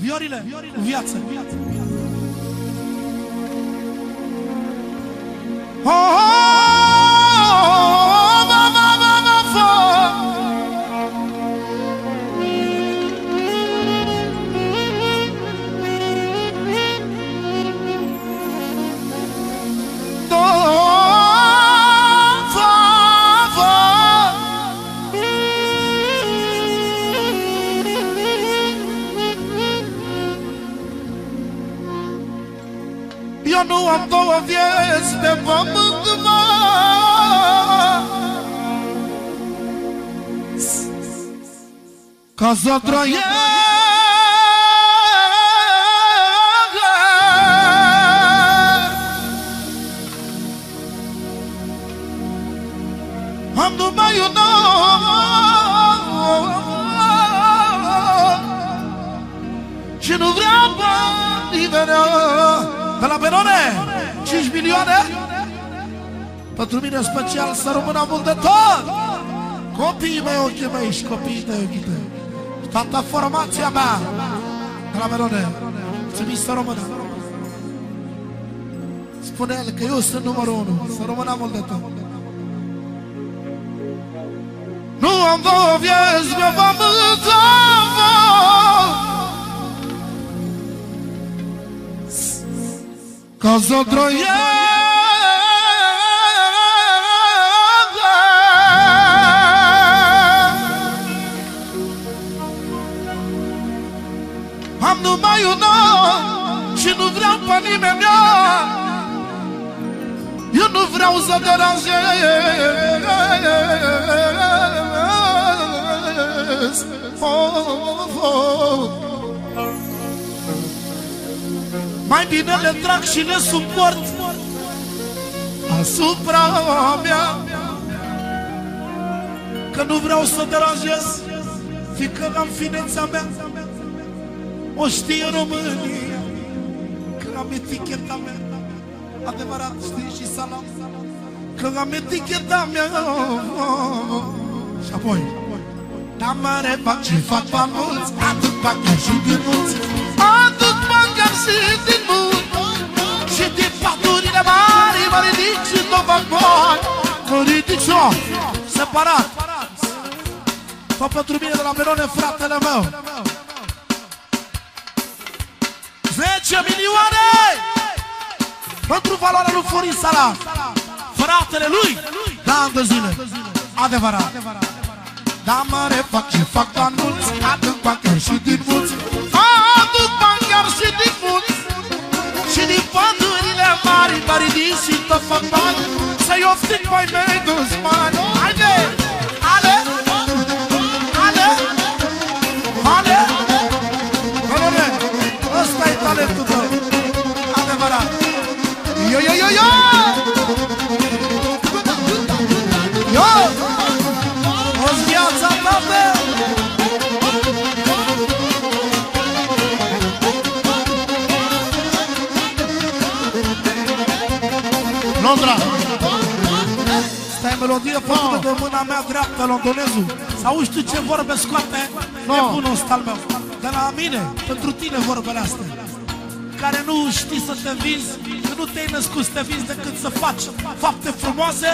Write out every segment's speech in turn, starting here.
Viorile cu viață. Eu nu am două vieți pe pământ, mă, ca să trăiesc. Am numai un om și nu vreau pe nimeni. De la Benone, 5 milioane. Pentru mine special, să rămână mult de tot. Copiii mei, ochii mei și copiii tăi, ochii tăi. Toată formația mea de la Benone. Mulțumim, să rămână. Spune el că eu sunt numărul 1. Să rămână mult de tot. Nu am două vieți pe pământ, ca să trăiesc. Am numai un om și nu vreau pe nimeni. Eu nu vreau să deranjez. Mai bine le trag și le suport asupra mea, că nu vreau să deranjez, fiindcă am fineța mea. O știe România, că am eticheta mea. Adevărat, știi și salam, că am eticheta mea. Și apoi da mare fac și fac bani mulți, aduc bani și din mulți, aduc bani și din mulți, și din paturile mari mă ridic și tot fac bani. Mă ridic și eu, separat. Tot pentru mine de la Benone, fratele meu. 10 milioane pentru valoarea lui Florin Salam, fratele lui, de ani de zile. Adevărat. Da mare fac și fac bani mulți, aduc bani și din mulți, aduc bani și din mulți, și din pădurile mari mă ridic și tot fac bani. Să-i oftic mai mei dușmani. Haide! Ale! Ale! Ale! Benone, ăsta-i talentul tău. Adevărat. Yo, yo, yo, yo! Yo! O-ți viața ta, bă! Londra! Stai, melodie făcută de mâna mea dreaptă, londonezul. S-auzi tu ce vorbe scoate? Nebunul ăsta al meu. De la mine, pentru tine vorbele astea, care nu știi să te vinzi, că nu te-ai născut să te vinzi decât să faci fapte frumoase.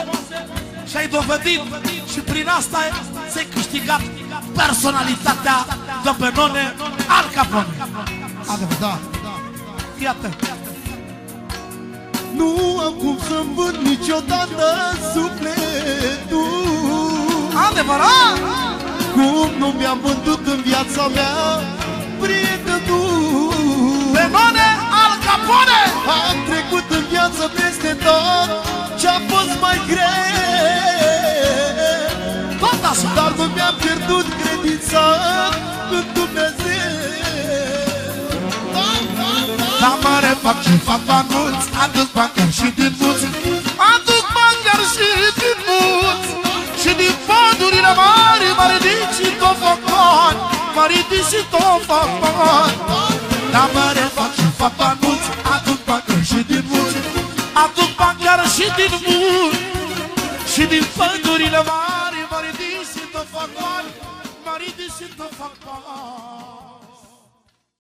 Și ai dovedit și prin asta ți-ai câștigat personalitatea de Benone, Al Capone. Adevărat, da. Iată. Nu am cum să-mi vând niciodată sufletul. Adevărat! Cum nu mi-am vândut în viața mea prietenul Benone, Al Capone! Am trecut în viață peste tot ce-a fost mai greu, Tot așa! dar nu mi-am pierdut credința în Dumnezeu. Da mare fac și fac bani mulți, aduc bani și din mulți, Aduc bani și din mulți, și din pădurile mari mă ridic și tot fac bani. Mă ridic și tot fac bani. da mare fac și fac bani mulți, aduc bani și din mulți, Aduc bani și din mulți, și din pădurile mari mă ridic și tot fac bani. Mă ridic și tot fac bani.